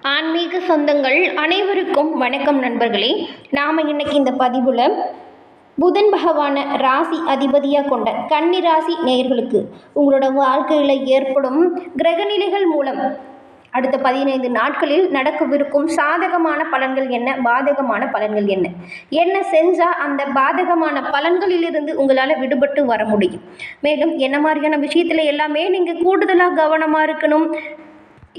ஆன்மீக சொந்தங்கள் அனைவருக்கும் வணக்கம் நண்பர்களே. நாம் இன்னைக்கு இந்த பதிவில் புதன் பகவானை ராசி அதிபதியாக கொண்ட கன்னி ராசி நேயர்களுக்கு உங்களோட வாழ்க்கையில் ஏற்படும் கிரகநிலைகள் மூலம் அடுத்த 15 நாட்களில் நடக்கவிருக்கும் சாதகமான பலன்கள் என்ன, பாதகமான பலன்கள் என்ன, என்ன செஞ்சால் அந்த பாதகமான பலன்களிலிருந்து உங்களால் விடுபட்டு வர முடியும். மேலும் என்ன மாதிரியான விஷயத்தில் எல்லாமே நீங்கள் கூடுதலாக கவனமாக இருக்கணும்,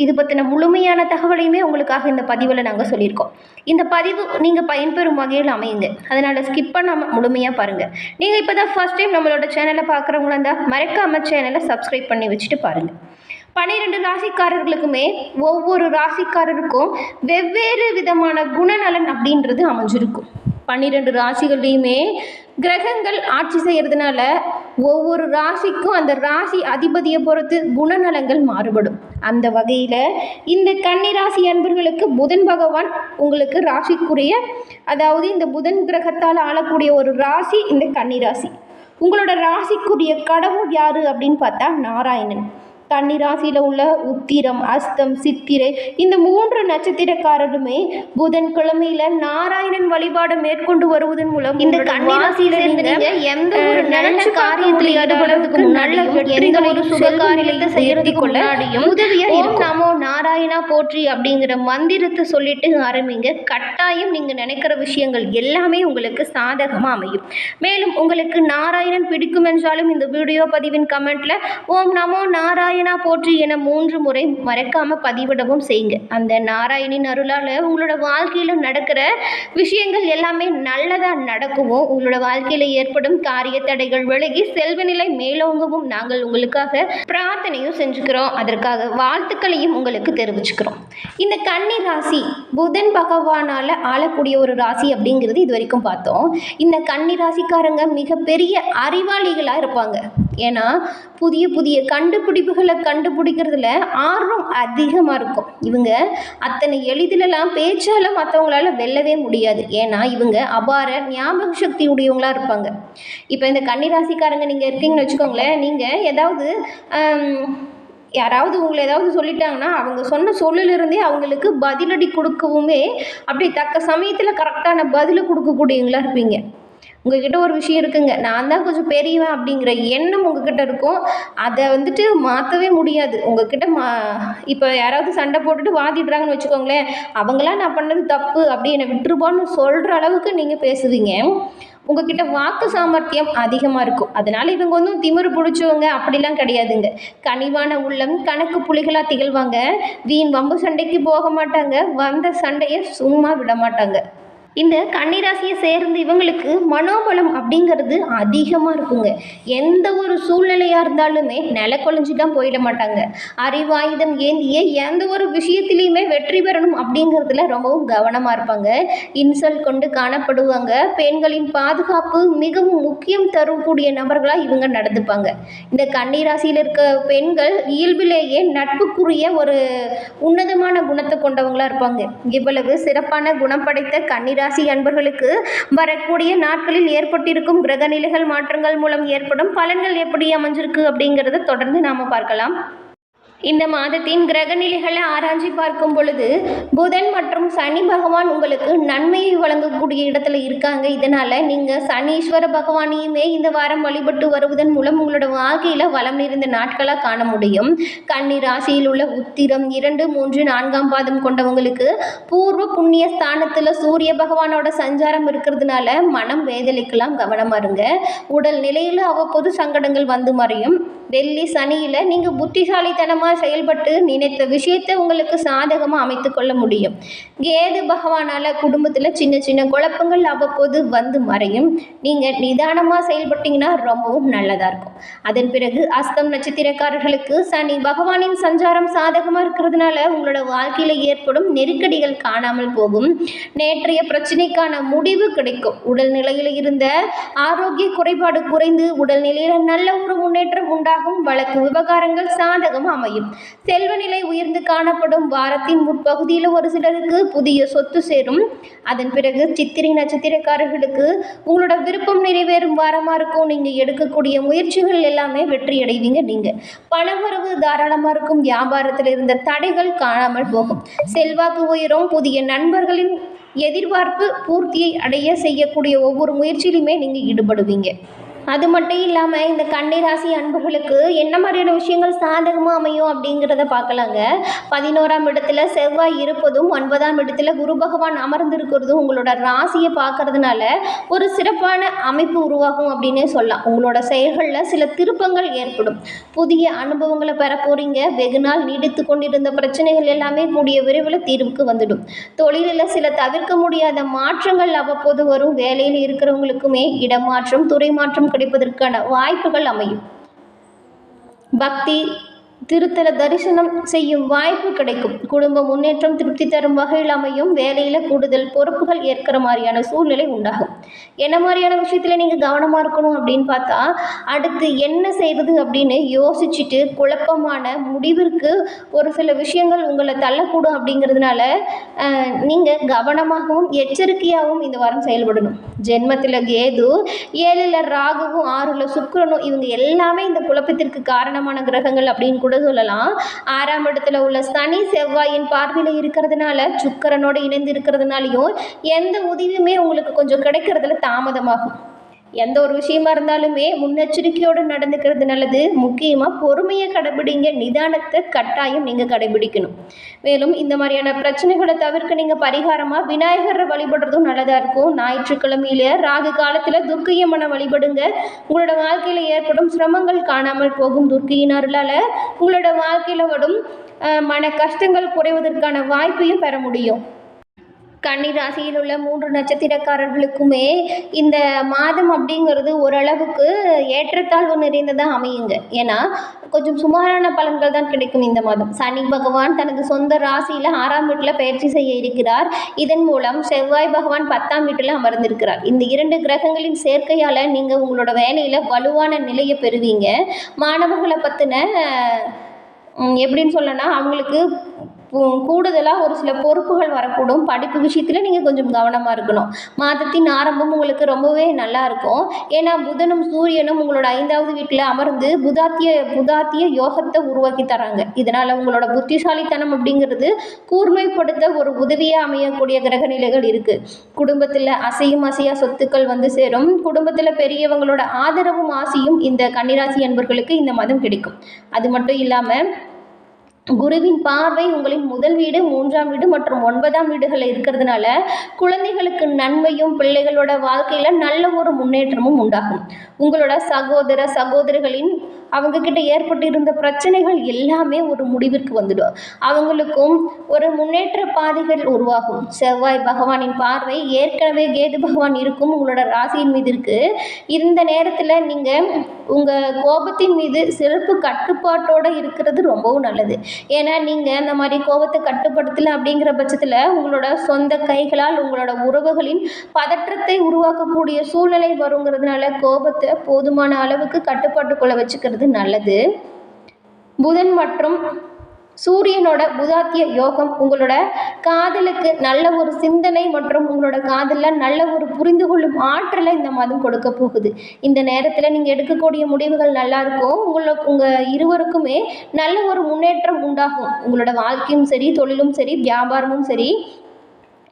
இது பற்றின முழுமையான தகவலையுமே உங்களுக்காக இந்த பதிவில் நாங்கள் சொல்லியிருக்கோம். இந்த பதிவு நீங்கள் பயன்பெறும் வகையில் அமையுங்க, அதனால் ஸ்கிப் பண்ணாமல் முழுமையாக பாருங்கள். நீங்கள் இப்போ தான் ஃபர்ஸ்ட் டைம் நம்மளோட சேனலை பார்க்குறவங்களா இருந்தால் மறக்காமல் சேனலை சப்ஸ்கிரைப் பண்ணி வச்சுட்டு பாருங்கள். 12 ராசிக்காரர்களுக்குமே ஒவ்வொரு ராசிக்காரருக்கும் வெவ்வேறு விதமான குணநலன் அப்படின்றது அமைஞ்சிருக்கும். 12 ராசிகள்லையுமே கிரகங்கள் ஆட்சி செய்கிறதுனால ஒவ்வொரு ராசிக்கும் அந்த ராசி அதிபதியை பொறுத்து குணநலங்கள் மாறுபடும். அந்த வகையில் இந்த கன்னி ராசி அன்பர்களுக்கு புதன் பகவான் உங்களுக்கு ராசிக்குரிய, அதாவது இந்த புதன் கிரகத்தால் ஆளக்கூடிய ஒரு ராசி இந்த கன்னி ராசி. உங்களோட ராசிக்குரிய கடவுள் யார் அப்படின்னு பார்த்தா நாராயணன். கன்னி ராசியில் உள்ள உத்திரம், அஸ்தம், சித்திரை இந்த 3 நட்சத்திரக்காரருமே புதன்கிழமையில நாராயணன் வழிபாடு மேற்கொண்டு வருவதன் மூலம் இந்த கன்னி ராசியில எந்த ஒரு நல்ல காரியத்தில் ஈடுபடுறதுக்கு முன்னாடியும் எந்த ஒரு சுப காரியத்தை செய்யறதுக்கு முன்னாடியும் ஓம் நமோ நாராயணா போற்றி அப்படிங்கிற மந்திரத்தை சொல்லிட்டு ஆரம்பிங்க. கட்டாயம் நீங்க நினைக்கிற விஷயங்கள் எல்லாமே உங்களுக்கு சாதகமா அமையும். மேலும் உங்களுக்கு நாராயணன் பிடிக்கும் என்றாலும் இந்த வீடியோ பதிவின் கமெண்ட்ல ஓம் நமோ நாராயண போற்றி என 3 முறை மறக்காம பதிவிடவும் செய்யுங்க. அந்த நாராயணின் அருளால உங்களோட வாழ்க்கையில நடக்கிற விஷயங்கள் எல்லாமே நல்லதா நடக்கவும், உங்களோட வாழ்க்கையில ஏற்படும் காரிய தடைகள் விலகி செல்வ நிலை மேலோங்கவும் நாங்கள் உங்களுக்காக பிரார்த்தனையும் செஞ்சுக்கிறோம். அதற்காக வாழ்த்துக்களையும் உங்களுக்கு தெரிவிச்சுக்கிறோம். இந்த கன்னி ராசி புதன் பகவானால ஆளக்கூடிய ஒரு ராசி அப்படிங்கிறது இது வரைக்கும் பார்த்தோம். இந்த கன்னி ராசிக்காரங்க மிகப்பெரிய அறிவாளிகளா இருப்பாங்க. ஏன்னா புதிய புதிய கண்டுபிடிப்புகளை கண்டுபிடிக்கிறதுல ஆர்வம் அதிகமாக இருக்கும். இவங்க அத்தனை எளிதிலெல்லாம் பேச்சால் மற்றவங்களால வெல்லவே முடியாது. ஏன்னா இவங்க அபார ஞாபக சக்தி உடையவங்களாக இருப்பாங்க. இப்போ இந்த கன்னிராசிக்காரங்க நீங்கள் இருக்கீங்கன்னு வச்சுக்கோங்களேன், நீங்கள் யாராவது உங்களை ஏதாவது சொல்லிட்டாங்கன்னா அவங்க சொன்ன சொல்லிலிருந்தே அவங்களுக்கு பதிலடி கொடுக்கவுமே அப்படியே தக்க சமயத்தில் கரெக்டான பதிலை கொடுக்கக்கூடியவங்களா இருப்பீங்க. உங்ககிட்ட ஒரு விஷயம் இருக்குங்க, நான் தான் கொஞ்சம் பெரியவன் அப்படிங்கிற எண்ணம் உங்ககிட்ட இருக்கும். அதை மாற்றவே முடியாது. உங்ககிட்ட இப்போ யாராவது சண்டை போட்டுட்டு வாதிடுறாங்கன்னு வச்சுக்கோங்களேன், அவங்களாம் நான் பண்ணது தப்பு அப்படி என்னை விட்டுருப்பான்னு சொல்கிற அளவுக்கு நீங்கள் பேசுவீங்க. உங்ககிட்ட வாக்கு சாமர்த்தியம் அதிகமாக இருக்கும். அதனால் இவங்க திமிரு பிடிச்சவங்க அப்படிலாம் கிடையாதுங்க. கனிவான உள்ளம், கணக்கு புலிகளாக திகழ்வாங்க. வீண் வம்பு சண்டைக்கு போக மாட்டாங்க, வந்த சண்டையை சும்மா விட மாட்டாங்க. இந்த கன்னிராசியை சேர்ந்து இவங்களுக்கு மனோபலம் அப்படிங்கிறது அதிகமாக இருக்குங்க. எந்த ஒரு சூழ்நிலையாக இருந்தாலுமே நில குலைஞ்சிட்டான் போயிட மாட்டாங்க. அறிவாயுதம் ஏந்திய எந்த ஒரு விஷயத்திலையுமே வெற்றி பெறணும் அப்படிங்கிறதுல ரொம்பவும் கவனமாக இருப்பாங்க. இன்சல்ட் கொண்டு காணப்படுவாங்க. பெண்களின் பாதுகாப்பு மிகவும் முக்கியம் தரக்கூடிய நபர்களாக இவங்க நடந்துப்பாங்க. இந்த கன்னிராசியில் இருக்க பெண்கள் இயல்பிலேயே நட்புக்குரிய ஒரு உன்னதமான குணத்தை கொண்டவங்களாக இருப்பாங்க. இவ்வளவு சிறப்பான குணம் படைத்த கன்னிராசி அன்பர்களுக்கு வரக்கூடிய நாட்களில் ஏற்பட்டிருக்கும் கிரகநிலைகள் மாற்றங்கள் மூலம் ஏற்படும் பலன்கள் எப்படி அமைஞ்சிருக்கு அப்படிங்கிறத தொடர்ந்து நாம பார்க்கலாம். இந்த மாதத்தின் கிரகநிலைகளை ஆராய்ச்சி பார்க்கும் பொழுது புதன் மற்றும் சனி பகவான் உங்களுக்கு நன்மையை வழங்கக்கூடிய இடத்துல இருக்காங்க. இதனால் நீங்கள் சனீஸ்வர பகவானையுமே இந்த வாரம் வழிபட்டு வருவதன் மூலம் உங்களோட வாழ்க்கையில் வளம் நிறைந்த நாட்களாக காண முடியும். கன்னி ராசியில் உள்ள உத்திரம் 2, 3, 4ஆம் பாதம் கொண்டவங்களுக்கு பூர்வ புண்ணிய ஸ்தானத்தில் சூரிய பகவானோட சஞ்சாரம் இருக்கிறதுனால மனம் வேதனைக்கெல்லாம் கவனமாக இருங்க. உடல் நிலையில் அவ்வப்போது சங்கடங்கள் வந்து மறையும். வெள்ளி சனியில் நீங்கள் புத்திசாலித்தனமாக செயல்பட்டு நினைத்த விஷயத்தை உங்களுக்கு சாதகமாக அமைத்து கொள்ள முடியும். கேது பகவானால் குடும்பத்தில் சின்ன சின்ன குழப்பங்கள் அவ்வப்போது வந்து மறையும். நீங்கள் நிதானமாக செயல்பட்டீங்கன்னா ரொம்பவும் நல்லதாக இருக்கும். அதன் பிறகு அஸ்தம் நட்சத்திரக்காரர்களுக்கு சனி பகவானின் சஞ்சாரம் சாதகமாக இருக்கிறதுனால உங்களோட வாழ்க்கையில் ஏற்படும் நெருக்கடிகள் காணாமல் போகும். நேற்றைய பிரச்சனைக்கான முடிவு கிடைக்கும். உடல்நிலையில் இருந்த ஆரோக்கிய குறைபாடு குறைந்து உடல்நிலையில் நல்ல ஒரு முன்னேற்றம் உண்டாகும். வழக்கு விவகாரங்கள் சாதகமாக அமையும். செல்வ நிலை உயர்ந்து காணப்படும். வாரத்தின் முற்பகுதியில் ஒரு சிலருக்கு புதிய சொத்து சேரும். அதன் பிறகு சித்திரை நட்சத்திரக்காரர்களுக்கு உங்களோட விருப்பம் நிறைவேறும் வாரமாக இருக்கும். நீங்கள் எடுக்கக்கூடிய முயற்சிகள் முயற்சிகள் எல்லாமே வெற்றி அடைவீங்க. நீங்கள் பணவரவு தாராளமாக இருக்கும். வியாபாரத்தில் இருந்த தடைகள் காணாமல் போகும். செல்வாக்கு உயரும். புதிய நண்பர்களின் எதிர்பார்ப்பு பூர்த்தியை அடைய செய்யக்கூடிய ஒவ்வொரு முயற்சியிலுமே நீங்கள் ஈடுபடுவீங்க. அது மட்டும் இல்லாமல் இந்த கன்னிராசி அன்பர்களுக்கு என்ன மாதிரியான விஷயங்கள் சாதகமாக அமையும் அப்படிங்கிறத பார்க்கலாங்க. 11ஆம் இடத்துல செவ்வாய் இருப்பதும் 9ஆம் இடத்துல குரு பகவான் அமர்ந்திருக்கிறதும் உங்களோட ராசியை பார்க்கறதுனால ஒரு சிறப்பான அமைப்பு உருவாகும் அப்படின்னே சொல்லலாம். உங்களோட செயல்களில் சில திருப்பங்கள் ஏற்படும். புதிய அனுபவங்களை பெற போகிறீங்க. வெகு நாள் நீடித்து கொண்டிருந்த பிரச்சனைகள் எல்லாமே கூடிய விரைவில் தீர்வுக்கு வந்துடும். தொழிலில் சில தவிர்க்க முடியாத மாற்றங்கள் அவ்வப்போது வரும். வேலையில் இருக்கிறவங்களுக்குமே இடமாற்றம், துறை மாற்றம் கிடைப்பதற்கான வாய்ப்புகள் அமையும். பக்தி திருத்தல தரிசனம் செய்யும் வாய்ப்பு கிடைக்கும். குடும்ப முன்னேற்றம் திருப்தி தரும் வகையில் அமையும். வேலையில் கூடுதல் பொறுப்புகள் ஏற்கிற மாதிரியான சூழ்நிலை உண்டாகும். என்ன மாதிரியான விஷயத்தில் நீங்கள் கவனமாக இருக்கணும் அப்படின்னு பார்த்தா, அடுத்து என்ன செய்வது அப்படின்னு யோசிச்சுட்டு குழப்பமான முடிவிற்கு ஒரு சில விஷயங்கள் உங்களை தள்ளக்கூடும். அப்படிங்கிறதுனால நீங்கள் கவனமாகவும் எச்சரிக்கையாகவும் இந்த வாரம் செயல்படணும். ஜென்மத்தில் கேது, 7ல் ராகுவும் 6ல் சுக்கிரனும் இவங்க எல்லாமே இந்த குழப்பத்திற்கு காரணமான கிரகங்கள் அப்படின்னு கூட சொல்லலாம். 6ஆம் இடத்துல உள்ள சனி செவ்வாயின் பார்வையில் இருக்கிறதுனால, சுக்கிரனோடு இணைந்து இருக்கிறதுனாலையும் எந்த உதவியுமே உங்களுக்கு கொஞ்சம் கிடைக்கிறதுல தாமதமாகும். எந்த ஒரு விஷயமா இருந்தாலுமே முன்னெச்சரிக்கையோடு நடந்துக்கிறது நல்லது. முக்கியமாக பொறுமையை கடைபிடிங்க. நிதானத்தை கட்டாயம் நீங்கள் கடைபிடிக்கணும். மேலும் இந்த மாதிரியான பிரச்சனைகளை தவிர்க்க நீங்கள் பரிகாரமாக விநாயகரை வழிபடுறதும் நல்லதாக இருக்கும். ஞாயிற்றுக்கிழமையில ராகு காலத்தில் துர்க்கையம்மனை வழிபடுங்க. உங்களோட வாழ்க்கையில் ஏற்படும் சிரமங்கள் காணாமல் போகும். துர்க்கையின் அருளால் உங்களோட வாழ்க்கையில் வரும் மன கஷ்டங்கள் குறைவதற்கான வாய்ப்பையும் பெற முடியும். கன்னி ராசியில் உள்ள 3 நட்சத்திரக்காரர்களுக்குமே இந்த மாதம் அப்படிங்கிறது ஓரளவுக்கு ஏற்றத்தாழ்வு நிறைந்ததாக அமையுங்க. ஏன்னா கொஞ்சம் சுமாரான பலன்கள் தான் கிடைக்கும் இந்த மாதம். சனி பகவான் தனது சொந்த ராசியில் 6ஆம் வீட்டில் பயிற்சி செய்ய இருக்கிறார். இதன் மூலம் செவ்வாய் பகவான் 10ஆம் வீட்டில் அமர்ந்திருக்கிறார். இந்த 2 கிரகங்களின் சேர்க்கையால் நீங்கள் உங்களோட வேலையில் வலுவான நிலையை பெறுவீங்க. மாணவர்களை பற்றின எப்படின்னு சொல்லனா, அவங்களுக்கு கூடுதலாக ஒரு சில பொறுப்புகள் வரக்கூடும். படிப்பு விஷயத்தில் நீங்கள் கொஞ்சம் கவனமாக இருக்கணும். மாதத்தின் ஆரம்பம் உங்களுக்கு ரொம்பவே நல்லா இருக்கும். ஏன்னா புதனும் சூரியனும் உங்களோட 5ஆவது வீட்டில் அமர்ந்து புதாத்திய யோகத்தை உருவாக்கி தராங்க. இதனால் உங்களோட புத்திசாலித்தனம் அப்படிங்கிறது கூர்மைப்படுத்த ஒரு உதவியாக அமையக்கூடிய கிரக நிலைகள் இருக்குது. குடும்பத்தில் அசையும் அசையா சொத்துக்கள் வந்து சேரும். குடும்பத்தில் பெரியவங்களோட ஆதரவும் ஆசையும் இந்த கன்னிராசி அன்பர்களுக்கு இந்த மாதம் கிடைக்கும். அது மட்டும் இல்லாமல் குருவின் பார்வை உங்களின் முதல் வீடு, 3ஆம் வீடு மற்றும் 9ஆம் வீடுகளில் இருக்கிறதுனால குழந்தைகளுக்கு நன்மையும் பிள்ளைகளோட வாழ்க்கையில் நல்ல ஒரு முன்னேற்றமும் உண்டாகும். உங்களோட சகோதரிகளின் அவங்கக்கிட்ட ஏற்பட்டிருந்த பிரச்சனைகள் எல்லாமே ஒரு முடிவிற்கு வந்துடும். அவங்களுக்கும் ஒரு முன்னேற்ற பாதைகள் உருவாகும். செவ்வாய் பகவானின் பார்வை ஏற்கனவே கேது பகவான் இருக்கும் உங்களோட ராசியின் மீது இருக்குது. இந்த நேரத்தில் நீங்கள் உங்கள் கோபத்தின் மீது சிறப்பு கட்டுப்பாட்டோடு இருக்கிறது ரொம்பவும் நல்லது. ஏன்னா நீங்கள் அந்த மாதிரி கோபத்தை கட்டுப்படுத்தலை அப்படிங்கிற பட்சத்தில் உங்களோட சொந்த கைகளால் உங்களோட உறவுகளின் பதற்றத்தை உருவாக்கக்கூடிய சூழ்நிலை வருங்கிறதுனால கோபத்தை போதுமான அளவுக்கு கட்டுப்பாட்டுக்குள்ளே வச்சுக்கிறது நல்லது. புதன் மற்றும் சூரியனோட புதாத்திய யோகம் உங்களோட காதலுக்கு நல்ல ஒரு சிந்தனை மற்றும் உங்களோட காதலில் நல்ல ஒரு புரிந்து கொள்ளும் ஆற்றலை இந்த மாதம் கொடுக்க போகுது. இந்த நேரத்தில் நீங்கள் எடுக்கக்கூடிய முடிவுகள் நல்லாயிருக்கும். உங்கள் இருவருக்குமே நல்ல ஒரு முன்னேற்றம் உண்டாகும். உங்களோட வாழ்க்கையும் சரி, தொழிலும் சரி, வியாபாரமும் சரி.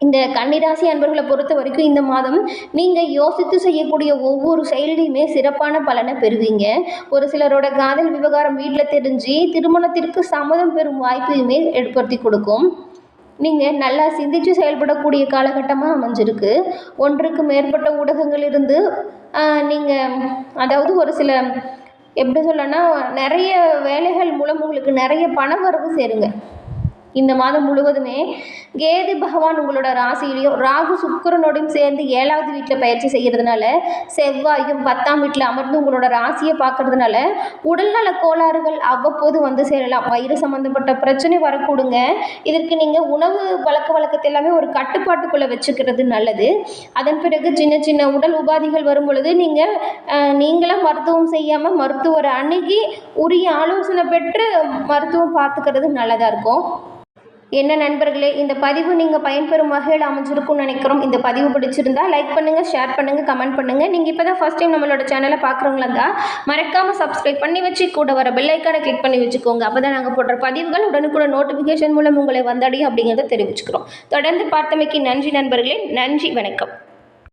இந்த கன்னிராசி அன்பர்களை பொறுத்த வரைக்கும் இந்த மாதம் நீங்கள் யோசித்து செய்யக்கூடிய ஒவ்வொரு செயலையுமே சிறப்பான பலனை பெறுவீங்க. ஒரு சிலரோட காதல் விவகாரம் வீட்டில் தெரிஞ்சு திருமணத்திற்கு சம்மதம் பெறும் வாய்ப்பையுமே ஏற்படுத்தி கொடுக்கும். நீங்கள் நல்லா சிந்தித்து செயல்படக்கூடிய காலகட்டமாக அமைஞ்சிருக்கு. ஒன்றுக்கு மேற்பட்ட ஊடகங்களிலிருந்து நீங்கள் அதாவது ஒரு சில எப்படி சொல்லனா நிறைய வேலைகள் மூலம் உங்களுக்கு நிறைய பண வரவு சேருங்க. இந்த மாதம் முழுவதுமே கேது பகவான் உங்களோட ராசியிலையும் ராகு சுக்கிரனோடையும் சேர்ந்து 7ஆவது வீட்டில் பயிற்சி செய்கிறதுனால, செவ்வாயும் 10ஆம் வீட்டில் அமர்ந்து உங்களோட ராசியை பார்க்கறதுனால உடல்நல கோளாறுகள் அவ்வப்போது வந்து சேரலாம். வயிறு சம்மந்தப்பட்ட பிரச்சனை வரக்கூடுங்க. இதற்கு நீங்கள் உணவு பழக்க வழக்கத்தை எல்லாமே ஒரு கட்டுப்பாட்டுக்குள்ளே வச்சுக்கிறது நல்லது. அதன் பிறகு சின்ன சின்ன உடல் உபாதைகள் வரும் பொழுது நீங்களாம் மருத்துவம் செய்யாமல் மருத்துவரை அணுகி உரிய ஆலோசனை பெற்று மருத்துவம் பார்த்துக்கிறது நல்லதாக இருக்கும். என்ன நண்பர்களே, இந்த பதிவு நீங்கள் பயன்பெறும் வகையில் அமைஞ்சிருக்கும்னு நினைக்கிறோம். இந்த பதிவு பிடிச்சிருந்தா லைக் பண்ணுங்கள், ஷேர் பண்ணுங்கள், கமெண்ட் பண்ணுங்கள். நீங்கள் இப்போ தான் ஃபஸ்ட் டைம் நம்மளோட சேனலை பார்க்குறவங்களா இருந்தால் மறக்காமல் சப்ஸ்கிரைப் பண்ணி வச்சு கூட வர பெல் ஐக்கானை கிளிக் பண்ணி வச்சுக்கோங்க. அப்போ தான் நாங்கள் போடுற பதிவுகள் உடனுக்குடன் நோட்டிஃபிகேஷன் மூலம் உங்களை வந்தடையும் அப்படிங்கிறத தெரிவிச்சுக்கிறோம். தொடர்ந்து பார்த்தமைக்கு நன்றி நண்பர்களே. நன்றி, வணக்கம்.